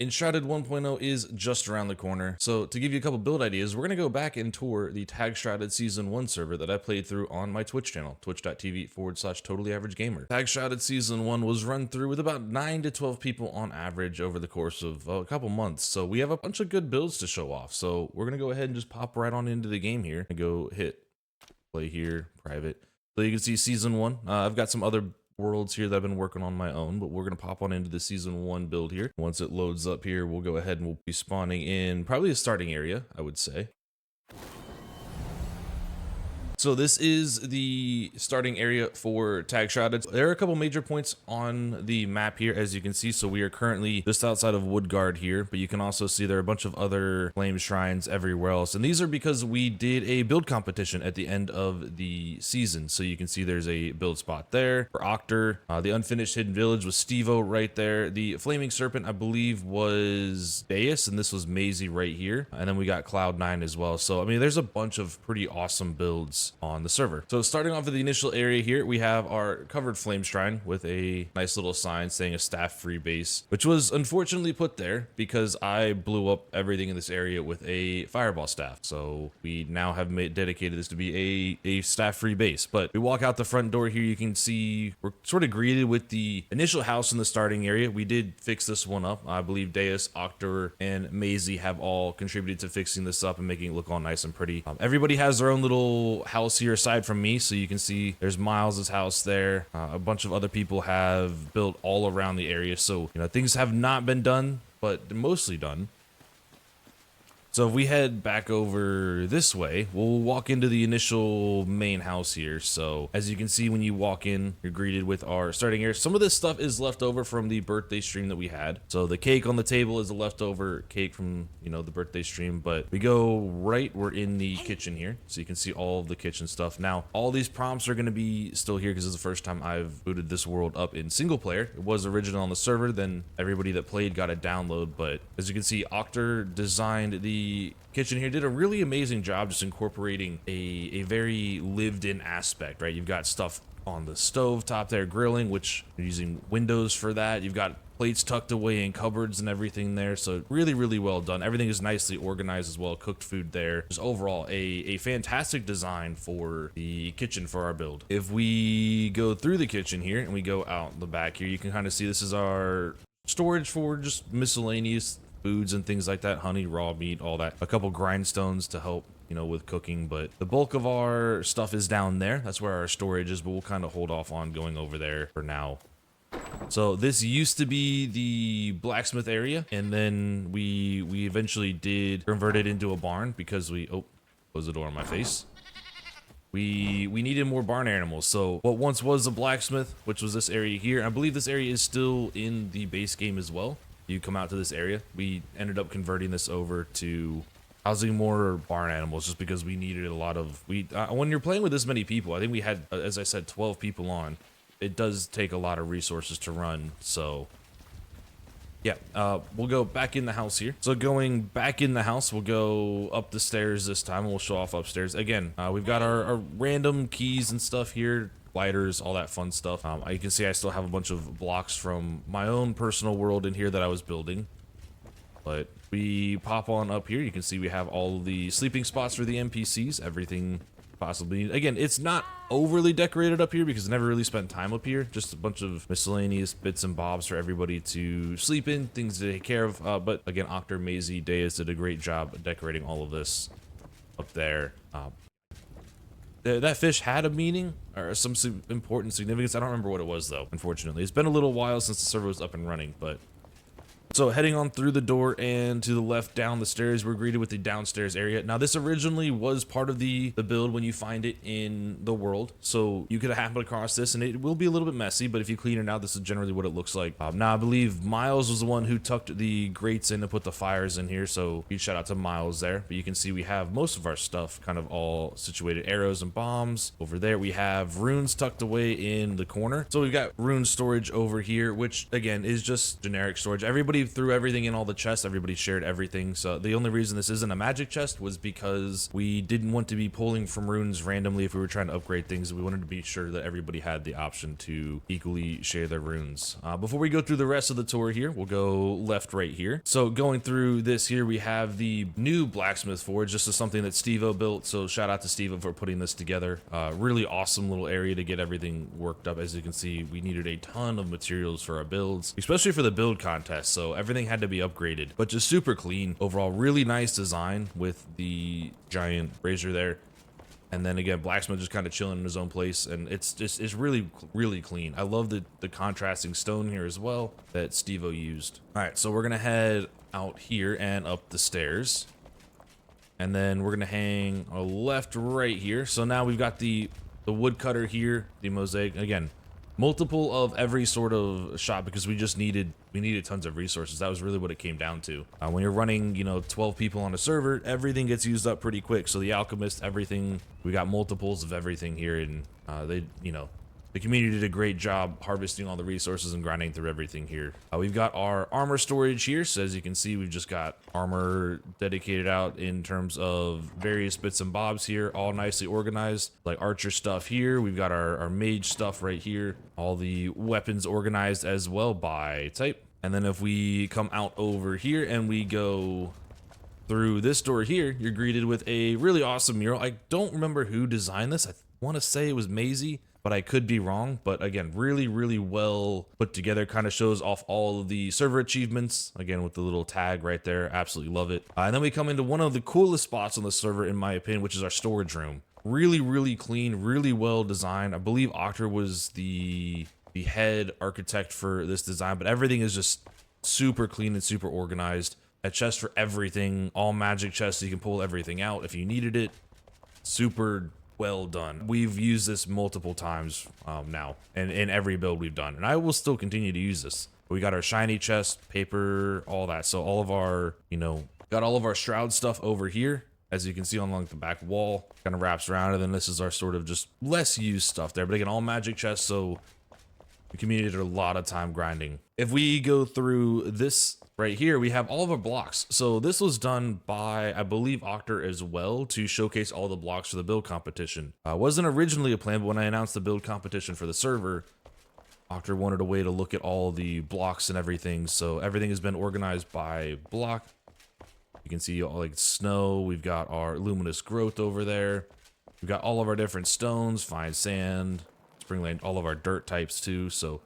Enshrouded 1.0 is just around the corner, so to give you a couple build ideas, we're going to go back and tour the TAGshrouded Season 1 server that I played through on my Twitch channel, twitch.tv/totallyaverage-gamer. TAGshrouded Season 1 was run through with about 9 to 12 people on average over the course of a couple months, so we have a bunch of good builds to show off, so we're going to go ahead and just pop right on into the game here and go hit play here, private. So you can see Season 1, I've got some other worlds here that I've been working on my own, but we're going to pop on into the Season 1 build here. Once it loads up here, we'll go ahead and we'll be spawning in probably a starting area, I would say. So this is the starting area for TAGshrouded. There are a couple major points on the map here, as you can see. So we are currently just outside of Woodguard here, but you can also see there are a bunch of other flame shrines everywhere else. And these are because we did a build competition at the end of the season. So you can see there's a build spot there for Octar. The unfinished hidden village was Steo right there. The flaming serpent, I believe, was Deas, and this was Maisy right here. And then we got Cloud9 as well. So, I mean, there's a bunch of pretty awesome builds on the server. So starting off with the initial area here, we have our covered flame shrine with a nice little sign saying a staff free base, which was unfortunately put there because I blew up everything in this area with a fireball staff. So we now have dedicated this to be a staff free base. But we walk out the front door here, you can see we're sort of greeted with the initial house in the starting area. We did fix this one up. I believe Deas, Octar, and Maisy have all contributed to fixing this up and making it look all nice and pretty. Everybody has their own little house here aside from me, so you can see there's Miles's house there. A bunch of other people have built all around the area, so you know things have not been done, but mostly done. So if we head back over this way, we'll walk into the initial main house here. So as you can see, when you walk in, you're greeted with our starting area. Some of this stuff is left over from the birthday stream that we had. So the cake on the table is a leftover cake from, you know, the birthday stream, but we go right, we're in the kitchen here. So you can see all of the kitchen stuff. Now, all these prompts are going to be still here because it's the first time I've booted this world up in single player. It was original on the server, then everybody that played got a download. But as you can see, Octar designed the kitchen here, did a really amazing job just incorporating a very lived-in aspect, right? You've got stuff on the stove top there grilling, which you're using windows for that. You've got plates tucked away in cupboards and everything there, so really well done. Everything is nicely organized as well. Cooked food there. Just overall a fantastic design for the kitchen for our build. If we go through the kitchen here and we go out the back here, you can kind of see this is our storage for just miscellaneous foods and things like that, honey, raw meat, all that. A couple grindstones to help, you know, with cooking, but the bulk of our stuff is down there. That's where our storage is, but we'll kind of hold off on going over there for now. So this used to be the blacksmith area, and then we eventually did convert it into a barn because close the door on my face. We needed more barn animals. So what once was a blacksmith, which was this area here, I believe this area is still in the base game as well. You come out to this area. We ended up converting this over to housing more barn animals just because we needed a lot of, when you're playing with this many people, I think we had, as I said, 12 people on. It does take a lot of resources to run. So yeah, we'll go back in the house here. So going back in the house, we'll go up the stairs this time and we'll show off upstairs. Again, we've got our random keys and stuff here. Lighters, all that fun stuff. You can see I still have a bunch of blocks from my own personal world in here that I was building. But we pop on up here. You can see we have all the sleeping spots for the NPCs, everything possibly. Again, it's not overly decorated up here because I never really spent time up here. Just a bunch of miscellaneous bits and bobs for everybody to sleep in, things to take care of. But again, Octar, Maisy, Deas did a great job decorating all of this up there. That fish had a meaning or some important significance. I don't remember what it was though, unfortunately. It's been a little while since the server was up and running, but so heading on through the door and to the left down the stairs, we're greeted with the downstairs area. Now this originally was part of the build when you find it in the world. So you could have happened across this and it will be a little bit messy, but if you clean it out, this is generally what it looks like. Now I believe Miles was the one who tucked the grates in to put the fires in here. So huge shout out to Miles there. But you can see we have most of our stuff kind of all situated. Arrows and bombs over there. We have runes tucked away in the corner. So we've got rune storage over here, which again is just generic storage. Everybody everybody threw everything in all the chests. Everybody shared everything. So the only reason this isn't a magic chest was because we didn't want to be pulling from runes randomly if we were trying to upgrade things. We wanted to be sure that everybody had the option to equally share their runes. Before we go through the rest of the tour here, we'll go left, right here. So going through this here, we have the new blacksmith forge. This is something that Steo built. So shout out to Steo for putting this together. Really awesome little area to get everything worked up. As you can see, we needed a ton of materials for our builds, especially for the build contest. So everything had to be upgraded, but just super clean overall. Really nice design with the giant razor there. And then again, blacksmith just kind of chilling in his own place, and it's really clean. I love the contrasting stone here as well that Steo used. All right, so we're gonna head out here and up the stairs, and then we're gonna hang a left right here. So now we've got the woodcutter here, the mosaic again. Multiple of every sort of shop because we needed tons of resources. That was really what it came down to. When you're running, 12 people on a server, everything gets used up pretty quick. So the alchemist, everything, we got multiples of everything here, and the community did a great job harvesting all the resources and grinding through everything here. We've got our armor storage here. So as you can see, we've just got armor dedicated out in terms of various bits and bobs here, all nicely organized, like archer stuff here. We've got our mage stuff right here. All the weapons organized as well by type. And then if we come out over here and we go through this door here, you're greeted with a really awesome mural. I don't remember who designed this. I want to say it was Maisy, but I could be wrong. But again, really well put together. Kind of shows off all of the server achievements, again with the little tag right there. Absolutely love it. And then we come into one of the coolest spots on the server in my opinion, which is our storage room. Really clean, really well designed. I believe Octar was the head architect for this design, but everything is just super clean and super organized. A chest for everything, all magic chests, so you can pull everything out if you needed it. Super well done. We've used this multiple times now, and in every build we've done, and I will still continue to use this. We got our shiny chest, paper, all that. So all of our, got all of our shroud stuff over here. As you can see on the back wall, kind of wraps around, and then this is our sort of just less used stuff there. But again, all magic chests, so the community did a lot of time grinding. If we go through this right here, we have all of our blocks. So this was done by, I believe, Octar as well to showcase all the blocks for the build competition. Wasn't originally a plan, but when I announced the build competition for the server, Octar wanted a way to look at all the blocks and everything. So everything has been organized by block. You can see all like snow. We've got our luminous growth over there. We've got all of our different stones, fine sand, springland, all of our dirt types too. So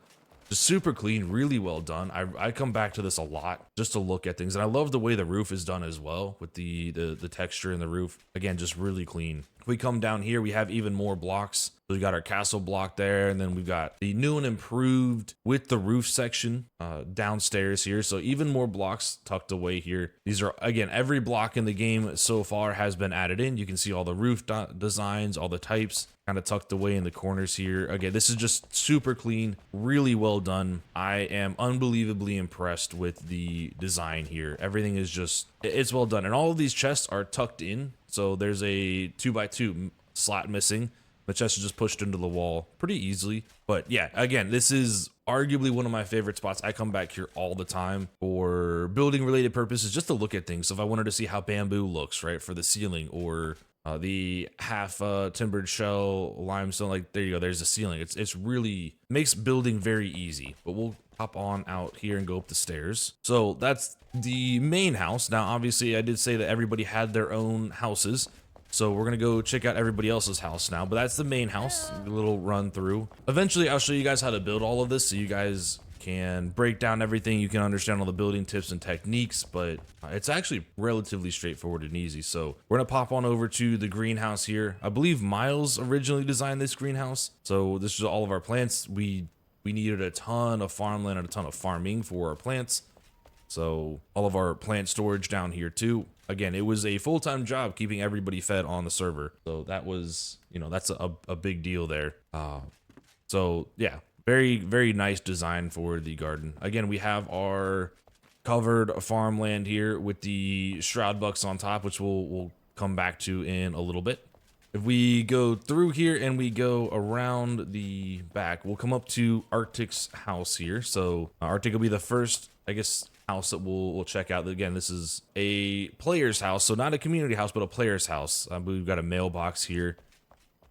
just super clean, really well done. I come back to this a lot just to look at things, and I love the way the roof is done as well with the texture in the roof. Again, just really clean. If we come down here, we have even more blocks. So we got our castle block there, and then we've got the new and improved with the roof section downstairs here. So even more blocks tucked away here. These are, again, every block in the game so far has been added in. You can see all the roof designs, all the types kind of tucked away in the corners here. Again, this is just super clean, really well done. I am unbelievably impressed with the design here. Everything is just, it's well done. And all of these chests are tucked in. So there's a 2x2 slot missing. The chest is just pushed into the wall pretty easily. But yeah, again, this is arguably one of my favorite spots. I come back here all the time for building related purposes, just to look at things. So if I wanted to see how bamboo looks, right, for the ceiling, or the half timbered shell limestone, like there you go, there's the ceiling. It's really makes building very easy. But we'll hop on out here and go up the stairs. So that's the main house. Now obviously I did say that everybody had their own houses, so we're gonna go check out everybody else's house now. But that's the main house, a little run through. Eventually I'll show you guys how to build all of this, so you guys can break down everything, you can understand all the building tips and techniques. But it's actually relatively straightforward and easy. So we're gonna pop on over to the greenhouse here. I believe Miles originally designed this greenhouse, so this is all of our plants. We needed a ton of farmland and a ton of farming for our plants, so all of our plant storage down here too. Again, it was a full-time job keeping everybody fed on the server, so that was, that's a big deal there. So yeah, very nice design for the garden. Again, we have our covered farmland here with the shroud bucks on top, which we'll come back to in a little bit. If we go through here and we go around the back, we'll come up to Arctic's house here. So Arctic will be the first, I guess, house that we'll check out. Again, this is a player's house, so not a community house, but a player's house. We've got a mailbox here,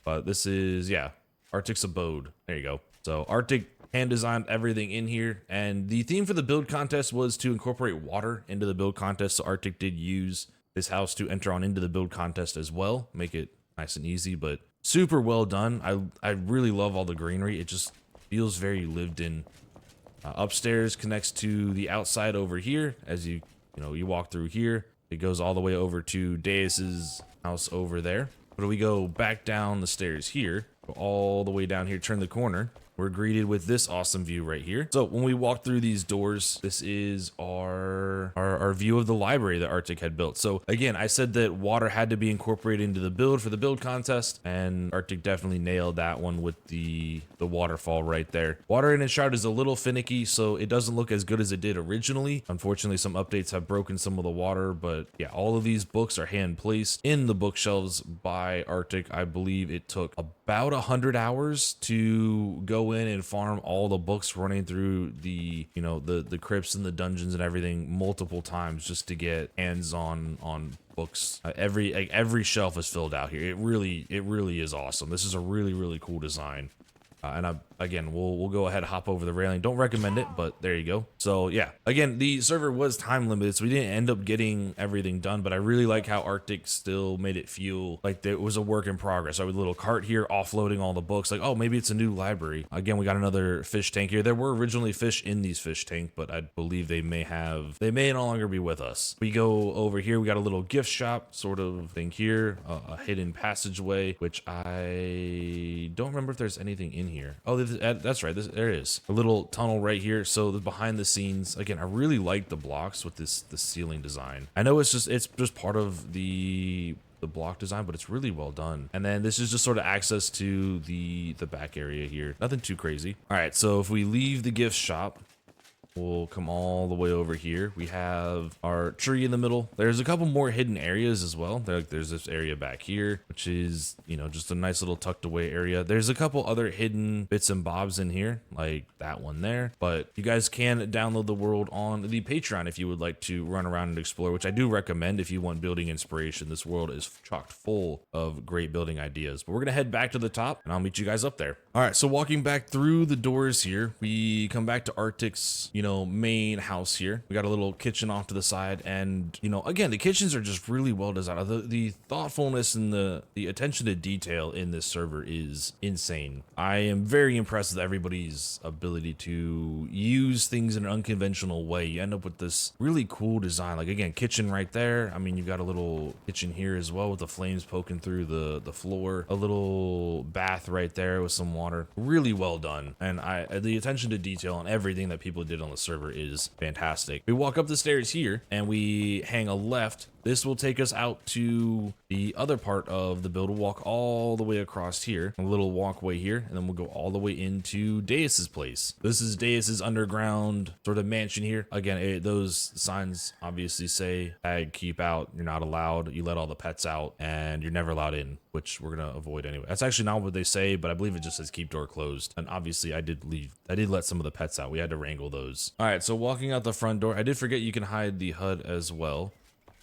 but this is, yeah, Arctic's abode. There you go. So Arctic hand designed everything in here, and the theme for the build contest was to incorporate water into the build contest. So Arctic did use this house to enter on into the build contest as well, make it nice and easy, but super well done. I really love all the greenery. It just feels very lived in. Upstairs connects to the outside over here. As you walk through here, it goes all the way over to Deas's house over there. But we go back down the stairs here, go all the way down here, turn the corner. We're greeted with this awesome view right here. So when we walk through these doors, this is our view of the library that Arctic had built. So again, I said that water had to be incorporated into the build for the build contest, and Arctic definitely nailed that one with the waterfall right there. Water in Enshrouded is a little finicky, so it doesn't look as good as it did originally. Unfortunately, some updates have broken some of the water, but yeah, all of these books are hand placed in the bookshelves by Arctic. I believe it took about 100 hours to go in and farm all the books, running through the the crypts and the dungeons and everything multiple times just to get hands on books. Every shelf is filled out here. It really is awesome. This is a really cool design. And again, we'll go ahead and hop over the railing. Don't recommend it, but there you go. So yeah, again, the server was time limited, so we didn't end up getting everything done, but I really like how Arctic still made it feel like it was a work in progress. So with a little cart here offloading all the books, like, oh, maybe it's a new library. Again, we got another fish tank here. There were originally fish in these fish tank, but I believe they may no longer be with us. We go over here, we got a little gift shop sort of thing here, a hidden passageway, which I don't remember if there's anything in here. Oh, that's right. There is a little tunnel right here. So the behind the scenes, again, I really like the blocks with the ceiling design. I know it's just part of the block design, but it's really well done. And then this is just sort of access to the back area here. Nothing too crazy. All right, so if we leave the gift shop, we'll come all the way over here. We have our tree in the middle. There's a couple more hidden areas as well. There's this area back here, which is, just a nice little tucked away area. There's a couple other hidden bits and bobs in here, like that one there. But you guys can download the world on the Patreon if you would like to run around and explore, which I do recommend if you want building inspiration. This world is chocked full of great building ideas. But we're going to head back to the top, and I'll meet you guys up there. All right, so walking back through the doors here, we come back to Arctic's, main house here. We got a little kitchen off to the side, and again, the kitchens are just really well designed. The thoughtfulness and the attention to detail in this server is insane. I am very impressed with everybody's ability to use things in an unconventional way. You end up with this really cool design. Like, again, kitchen right there. I mean, you've got a little kitchen here as well with the flames poking through the floor. A little bath right there with some water. Really well done. And the attention to detail on everything that people did on the server is fantastic. We walk up the stairs here and we hang a left. This will take us out to the other part of the build. We'll walk all the way across here, a little walkway here, and then we'll go all the way into Deas's place. This is Deas's underground sort of mansion here. Again, those signs obviously say tag, keep out, you're not allowed, you let all the pets out, and you're never allowed in, which we're gonna avoid anyway. That's actually not what they say, but I believe it just says keep door closed. And obviously I did let some of the pets out. We had to wrangle those. All right, so walking out the front door, I did forget you can hide the HUD as well.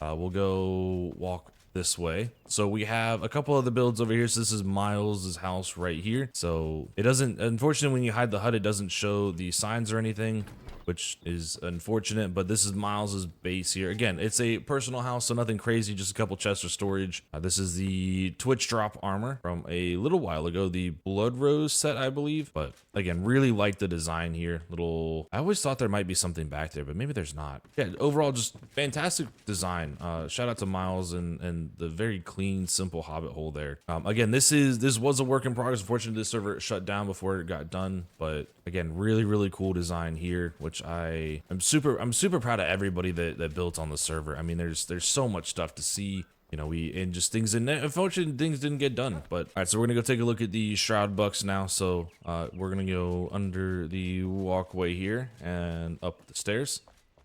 We'll go walk this way. So we have a couple of the builds over here. So this is Miles's house right here. So it doesn't, unfortunately, when you hide the HUD, it doesn't show the signs or anything, which is unfortunate, but this is Miles's base here. Again, it's a personal house, so nothing crazy, just a couple chests of storage. This is the Twitch drop armor from a little while ago, the Blood Rose set, I believe. But again, really like the design here. I always thought there might be something back there, but maybe there's not. Yeah, overall, just fantastic design. Shout out to Miles and the very clean, simple hobbit hole there. Again, this was a work in progress. Unfortunately, this server shut down before it got done, but again, really cool design here, which I'm super proud of everybody that built on the server. I mean, there's so much stuff to see. Unfortunately, things didn't get done. But all right, so we're gonna go take a look at the shroud bucks now. So we're gonna go under the walkway here and up the stairs.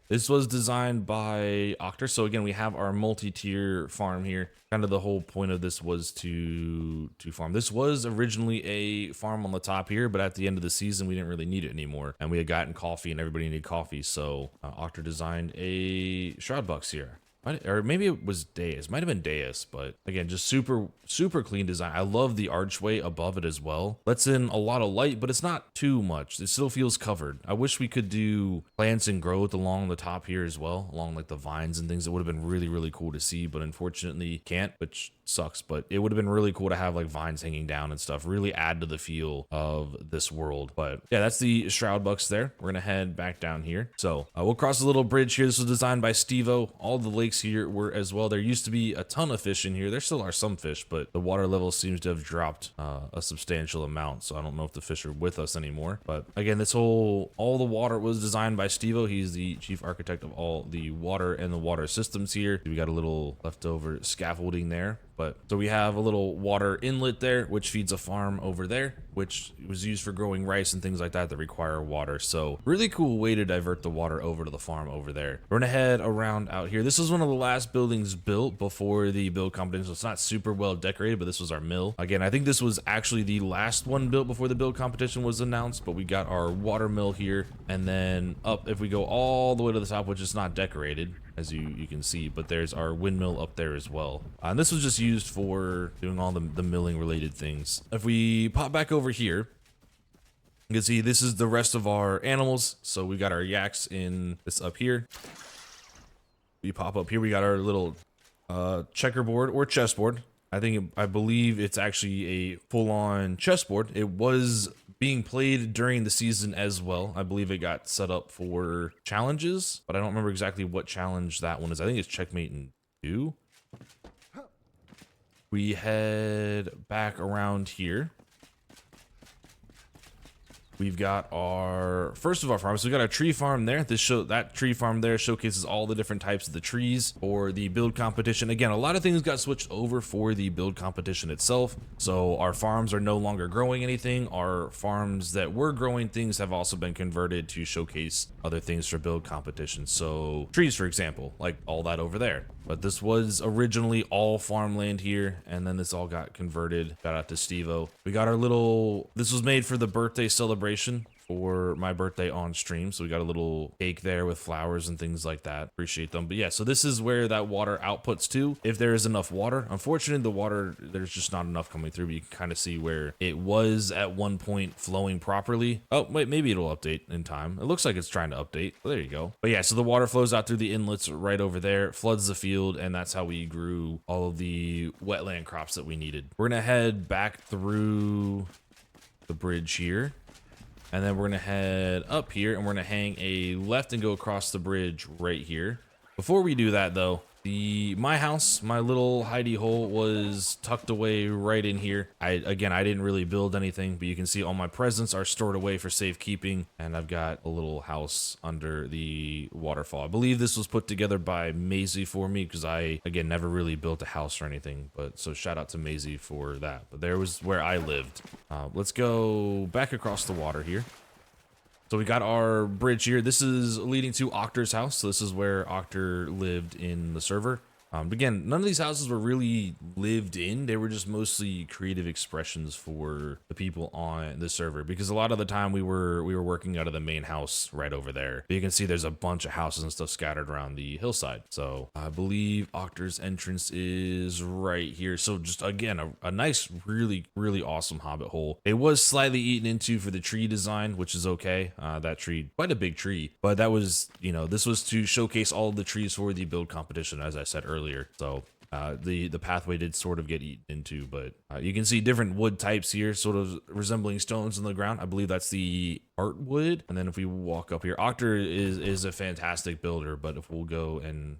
This was designed by Octar. So again, we have our multi-tier farm here. Kind of the whole point of this was to farm. This was originally a farm on the top here, but at the end of the season, we didn't really need it anymore. And we had gotten coffee and everybody needed coffee. So Octar designed a shroud box here. Or maybe it was Deas. Might have been Deas, but again, just super clean design. I love the archway above it as well. Lets in a lot of light, but it's not too much. It still feels covered. I wish we could do plants and growth along the top here as well, along like the vines and things. It would have been really cool to see, but unfortunately can't, which sucks. But it would have been really cool to have like vines hanging down and stuff, really add to the feel of this world. But yeah, that's the shroud bucks there. We're gonna head back down here. So we'll cross a little bridge here. This was designed by Steo. All the lakes here were as well. There used to be a ton of fish in here. There still are some fish, but the water level seems to have dropped a substantial amount. So I don't know if the fish are with us anymore. But again, all the water was designed by Steo. He's the chief architect of all the water and the water systems here. We got a little leftover scaffolding there. But so we have a little water inlet there, which feeds a farm over there, which was used for growing rice and things like that that require water. So really cool way to divert the water over to the farm over there. We're gonna head around out here. This is one of the last buildings built before the build competition. So it's not super well decorated, but this was our mill. Again, I think this was actually the last one built before the build competition was announced, but we got our water mill here. And then up, if we go all the way to the top, which is not decorated, as you can see, but there's our windmill up there as well. And this was just used for doing all the milling related things. If we pop back over here, you can see this is the rest of our animals. So we got our yaks in this up here. We pop up here, we got our little checkerboard or chessboard. I believe it's actually a full-on chessboard. It was being played during the season as well. I believe it got set up for challenges, but I don't remember exactly what challenge that one is. I think it's checkmate in 2. We head back around here. We've got our first of our farms. So we got our tree farm there. That tree farm there showcases all the different types of the trees for the build competition. Again, a lot of things got switched over for the build competition itself. So our farms are no longer growing anything. Our farms that were growing things have also been converted to showcase other things for build competition. So trees, for example, like all that over there. But this was originally all farmland here, and then this all got converted. Shout out to Steo. We got our little, this was made for the birthday celebration for my birthday on stream. So we got a little cake there with flowers and things like that. Appreciate them. But yeah, so this is where that water outputs to, if there is enough water. Unfortunately, the water, there's just not enough coming through, but you can kind of see where it was at one point flowing properly. Oh, wait, maybe it'll update in time. It looks like it's trying to update. Well, there you go. But yeah, so the water flows out through the inlets right over there, floods the field, and that's how we grew all of the wetland crops that we needed. We're gonna head back through the bridge here. And then we're gonna head up here and we're gonna hang a left and go across the bridge right here. Before we do that though, my house, my little hidey hole was tucked away right in here. I didn't really build anything, but you can see all my presents are stored away for safekeeping. And I've got a little house under the waterfall. I believe this was put together by Maisy for me because I, again, never really built a house or anything. But so shout out to Maisy for that. But there was where I lived. Let's go back across the water here. So we got our bridge here. This is leading to Octar's house. So this is where Octar lived in the server. Again, none of these houses were really lived in. They were just mostly creative expressions for the people on the server, because a lot of the time we were working out of the main house right over there. But you can see there's a bunch of houses and stuff scattered around the hillside. So I believe Octar's entrance is right here. So just again, a nice, really awesome hobbit hole. It was slightly eaten into for the tree design, which is okay. That tree, quite a big tree, but that was, this was to showcase all of the trees for the build competition, as I said earlier. So the pathway did sort of get eaten into, but you can see different wood types here, sort of resembling stones in the ground. I believe that's the art wood. And then if we walk up here, Octar is a fantastic builder, but if we'll go and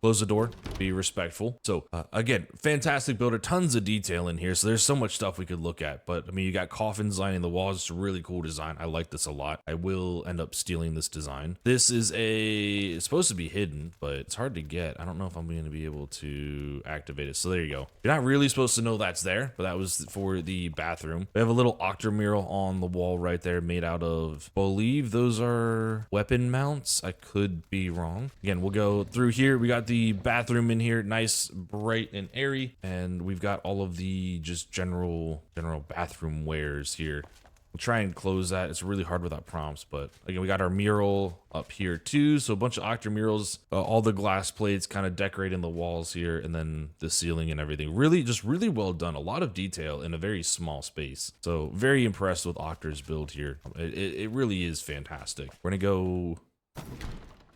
close the door, be respectful. So again, fantastic builder, tons of detail in here. So there's so much stuff we could look at, but I mean, you got coffins lining the walls. It's a really cool design. I like this a lot. I will end up stealing this design. This is it's supposed to be hidden, but it's hard to get. I don't know if I'm going to be able to activate it. So there you go. You're not really supposed to know that's there, but that was for the bathroom. We have a little Octar mural on the wall right there made out of of, believe those are weapon mounts. I could be wrong. Again, we'll go through here. We got the bathroom in here, nice, bright and airy, and we've got all of the just general bathroom wares here. We'll try and close that. It's really hard without prompts, but again, we got our mural up here too. So a bunch of Octar murals, all the glass plates kind of decorating the walls here, and then the ceiling and everything. Really, just really well done. A lot of detail in a very small space. So very impressed with Octar's build here. It really is fantastic. We're gonna go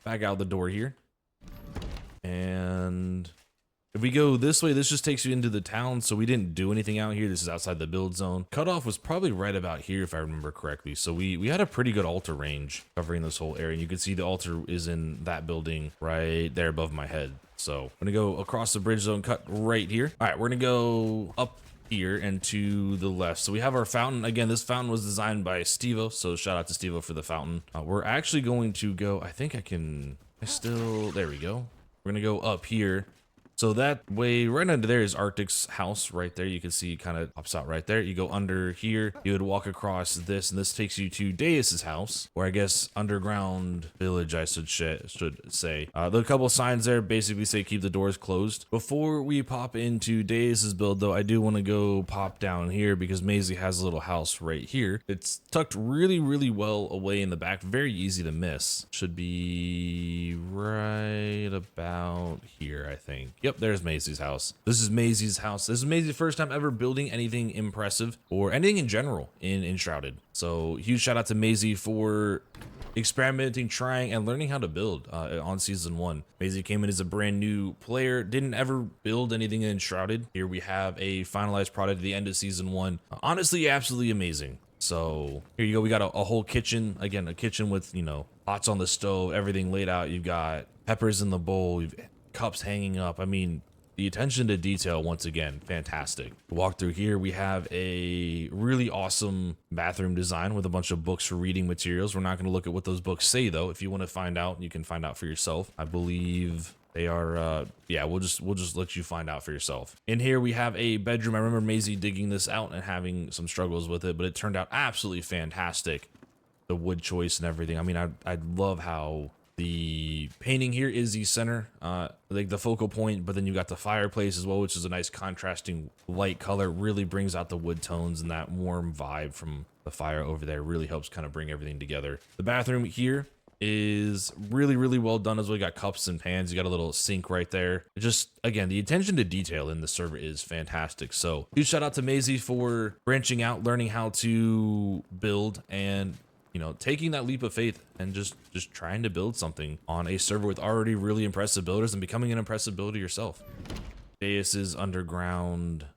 back out the door here, and if we go this way, this just takes you into the town, so we didn't do anything out here. This is outside the build zone. Cutoff was probably right about here, if I remember correctly. So we had a pretty good altar range covering this whole area. And you can see the altar is in that building right there above my head. So I'm gonna go across the bridge zone, cut right here. All right, we're gonna go up here and to the left. So we have our fountain. Again, this fountain was designed by Steo, so shout out to Steo for the fountain. We're actually going to go, I think there we go. We're gonna go up here. So that way, right under there is Arctic's house right there. You can see kind of pops out right there. You go under here, you would walk across this, and this takes you to Deas's house, or I guess underground village, I should say. The couple signs there basically say keep the doors closed. Before we pop into Deas's build, though, I do want to go pop down here because Maisy has a little house right here. It's tucked really, really well away in the back. Very easy to miss. Should be right about here, I think. Yep, there's Maisy's house. This is Maisy's house. This is Maisy's first time ever building anything impressive or anything in general in Enshrouded. So huge shout out to Maisy for experimenting, trying, and learning how to build on season 1. Maisy came in as a brand new player, didn't ever build anything in Enshrouded. Here we have a finalized product at the end of season 1. Honestly, absolutely amazing. So here you go. We got a whole kitchen. Again, a kitchen with, you know, pots on the stove, everything laid out. You've got peppers in the bowl. You've cups hanging up. I mean, the attention to detail, once again, fantastic. Walk through here, we have a really awesome bathroom design with a bunch of books for reading materials. We're not going to look at what those books say, though. If you want to find out, you can find out for yourself. I believe they are, yeah, we'll just let you find out for yourself. In here, we have a bedroom. I remember Maisy digging this out and having some struggles with it, but it turned out absolutely fantastic. The wood choice and everything. I mean, I love how the painting here is the center, like the focal point, but then you got the fireplace as well, which is a nice contrasting light color. Really brings out the wood tones, and that warm vibe from the fire over there really helps kind of bring everything together. The bathroom here is really, really well done as well. You got cups and pans. You got a little sink right there. Just, again, the attention to detail in the server is fantastic. So huge shout out to Maisy for branching out, learning how to build, and you know, taking that leap of faith and just trying to build something on a server with already really impressive builders and becoming an impressive builder yourself. Deas's underground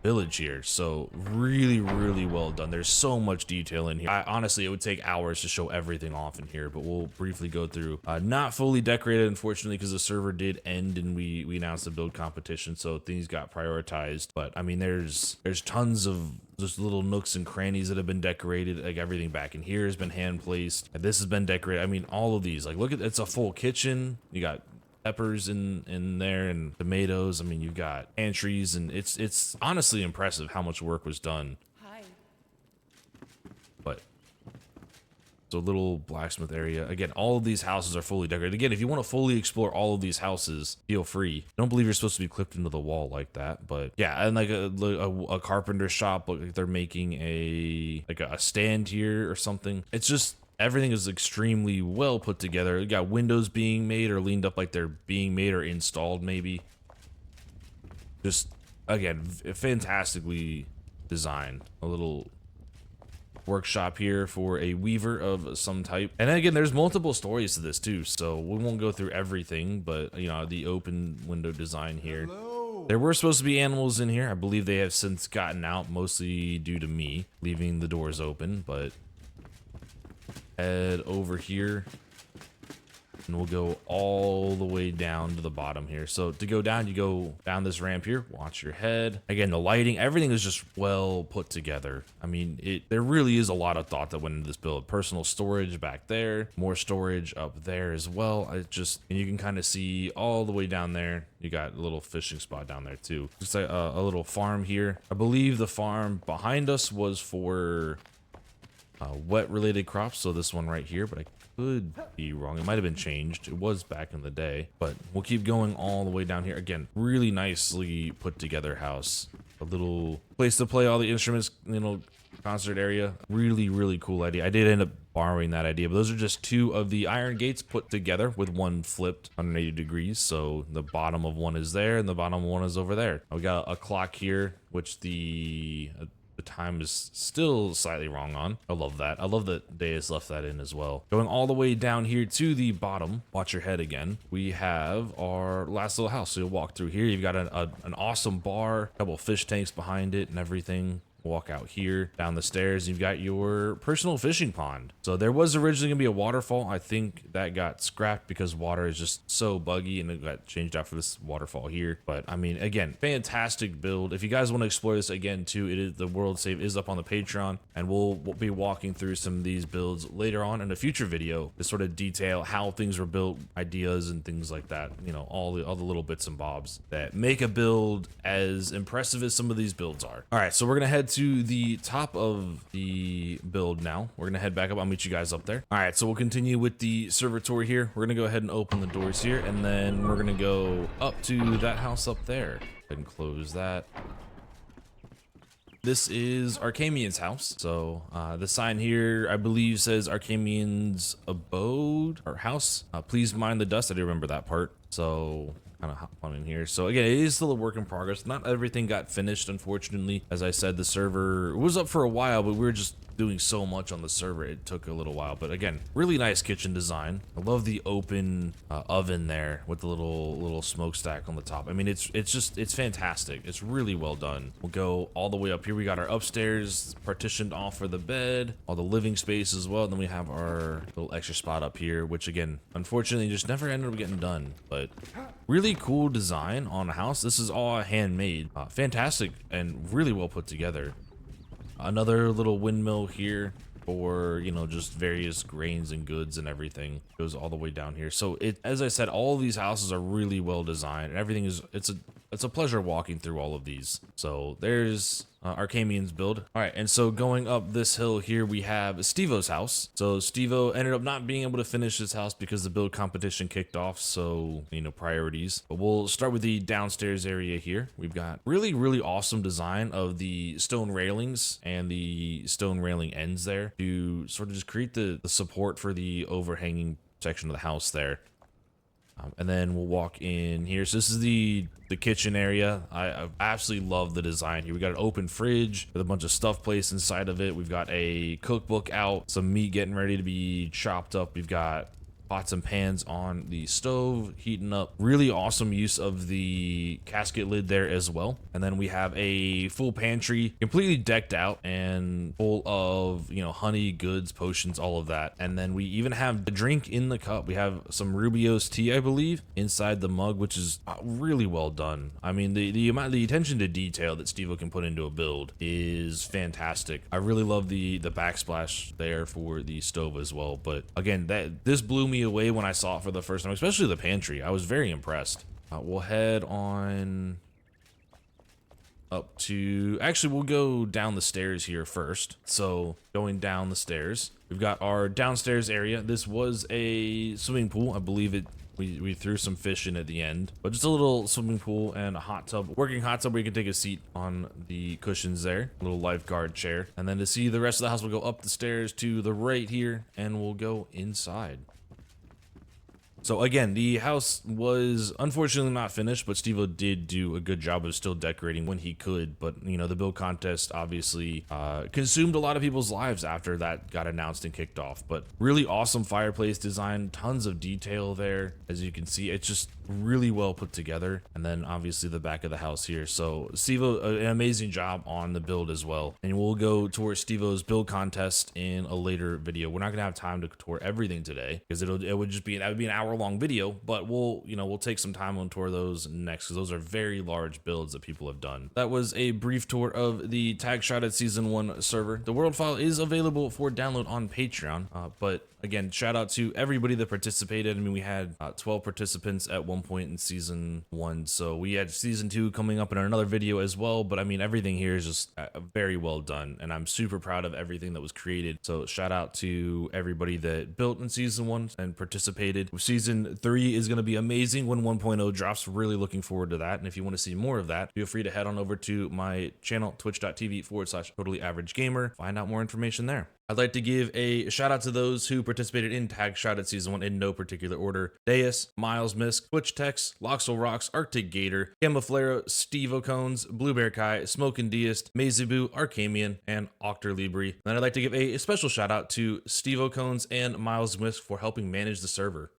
village here, so really, really well done. There's so much detail in here. Honestly, it would take hours to show everything off in here, but we'll briefly go through. Not fully decorated, unfortunately, because the server did end and we announced the build competition, so things got prioritized. But I mean, there's tons of just little nooks and crannies that have been decorated. Like everything back in here has been hand placed. This has been decorated. I mean, all of these, like, look at, it's a full kitchen. You got peppers in there and tomatoes. I mean, you've got entries, and it's honestly impressive how much work was done. Hi. But so little blacksmith area. Again, all of these houses are fully decorated. Again, if you want to fully explore all of these houses, feel free. I don't believe you're supposed to be clipped into the wall like that, but yeah. And like a carpenter shop, look like they're making a stand here or something. It's just, everything is extremely well put together. You got windows being made or leaned up like they're being made or installed maybe. Just, again, fantastically designed. A little workshop here for a weaver of some type. And then again, there's multiple stories to this too, so we won't go through everything, but you know, the open window design here. Hello. There were supposed to be animals in here. I believe they have since gotten out, mostly due to me leaving the doors open, but head over here and we'll go all the way down to the bottom here. So to go down, you go down this ramp here, watch your head. Again, the lighting, everything is just well put together. I mean, there really is a lot of thought that went into this build. Personal storage back there, more storage up there as well. And you can kind of see all the way down there. You got a little fishing spot down there too. Just like a little farm here. I believe the farm behind us was for wet related crops. So this one right here, but I could be wrong. It might have been changed. It was back in the day, but we'll keep going all the way down here. Again, really nicely put together house. A little place to play all the instruments, you know, concert area. Really, really cool idea. I did end up borrowing that idea, but those are just two of the iron gates put together with one flipped 180 degrees. So the bottom of one is there and the bottom of one is over there. We got a clock here, which the time is still slightly wrong on. I love that. I love that Deas left that in as well. Going all the way down here to the bottom, watch your head again, we have our last little house. So you'll walk through here. You've got an awesome bar, a couple of fish tanks behind it and everything. Walk out here, down the stairs, you've got your personal fishing pond. So there was originally gonna be a waterfall. I think that got scrapped because water is just so buggy and it got changed out for this waterfall here. But I mean, again, fantastic build. If you guys want to explore this again too, it is, the world save is up on the Patreon, and we'll be walking through some of these builds later on in a future video to sort of detail how things were built, ideas and things like that. You know, all the little bits and bobs that make a build as impressive as some of these builds are. All right, so we're gonna head to the top of the build now. We're gonna head back up. I'll meet you guys up there. All right, so we'll continue with the server tour here. We're gonna go ahead and open the doors here, and then we're gonna go up to that house up there and close that. This is Archamian's house. So the sign here, I believe, says Archamian's abode or house. Please mind the dust. I do remember that part. So kind of hop on in here. So again, it is still a work in progress. Not everything got finished, unfortunately. As I said, the server was up for a while, but we were just doing so much on the server, it took a little while. But again, really nice kitchen design. I love the open oven there with the little smokestack on the top. I mean, it's fantastic. It's really well done. We'll go all the way up here. We got our upstairs partitioned off for the bed, all the living space as well. And then we have our little extra spot up here, which again, unfortunately, just never ended up getting done. But really cool design on a house. This is all handmade. Fantastic and really well put together. Another little windmill here for, you know, just various grains and goods and everything. Goes all the way down here. So it, as I said, all of these houses are really well designed, and everything is, it's a pleasure walking through all of these. So there's Archamian's build. All right, and so going up this hill here, we have Stevo's house. So Stevo ended up not being able to finish his house because the build competition kicked off. So, you know, priorities. But we'll start with the downstairs area here. We've got really, really awesome design of the stone railings and the stone railing ends there to sort of just create the support for the overhanging section of the house there. And then we'll walk in here. So this is the kitchen area. I absolutely love the design here. We got an open fridge with a bunch of stuff placed inside of it. We've got a cookbook out, some meat getting ready to be chopped up. We've got pots and pans on the stove heating up. Really awesome use of the casket lid there as well. And then we have a full pantry completely decked out and full of, you know, honey, goods, potions, all of that. And then we even have the drink in the cup. We have some Rubio's tea, I believe, inside the mug, which is really well done. I mean, the amount, the attention to detail that Stevo can put into a build is fantastic. I really love the backsplash there for the stove as well. But again, this blew me away when I saw it for the first time, especially the pantry. I was very impressed. We'll head on up to, actually we'll go down the stairs here first. So going down the stairs, we've got our downstairs area. This was a swimming pool. I believe it, we threw some fish in at the end, but just a little swimming pool and a hot tub, working hot tub where you can take a seat on the cushions there, a little lifeguard chair. And then to see the rest of the house, we'll go up the stairs to the right here and we'll go inside. So again, the house was unfortunately not finished, but Stevo did do a good job of still decorating when he could. But, you know, the build contest obviously consumed a lot of people's lives after that got announced and kicked off. But really awesome fireplace design, tons of detail there. As you can see, it's just really well put together. And then obviously the back of the house here. So Stevo, an amazing job on the build as well. And we'll go towards Stevo's build contest in a later video. We're not gonna have time to tour everything today because it would just be an hour-long video, but we'll take some time on tour those next because those are very large builds that people have done. That was a brief tour of the TAGshrouded Season 1 server. The world file is available for download on Patreon, but again, shout out to everybody that participated. I mean, we had 12 participants at one point in season 1, so we had season 2 coming up in another video as well. But I mean, everything here is just very well done, and I'm super proud of everything that was created. So shout out to everybody that built in season 1 and participated. Season 3 is going to be amazing when 1.0 drops. Really looking forward to that. And if you want to see more of that, feel free to head on over to my channel, twitch.tv/totallyaveragegamer. Find out more information there. I'd like to give a shout out to those who participated in TAGshrouded Season 1 in no particular order. Deas, Miles Misk, Twitch Tex, Loxel Rocks, Arctic Gator, Camaflero, Steve Cones, Bluebear Kai, Smokin' Deas, Maisy, Archamian, and Octar Libri. Then I'd like to give a special shout out to Steve Cones and Miles Misk for helping manage the server.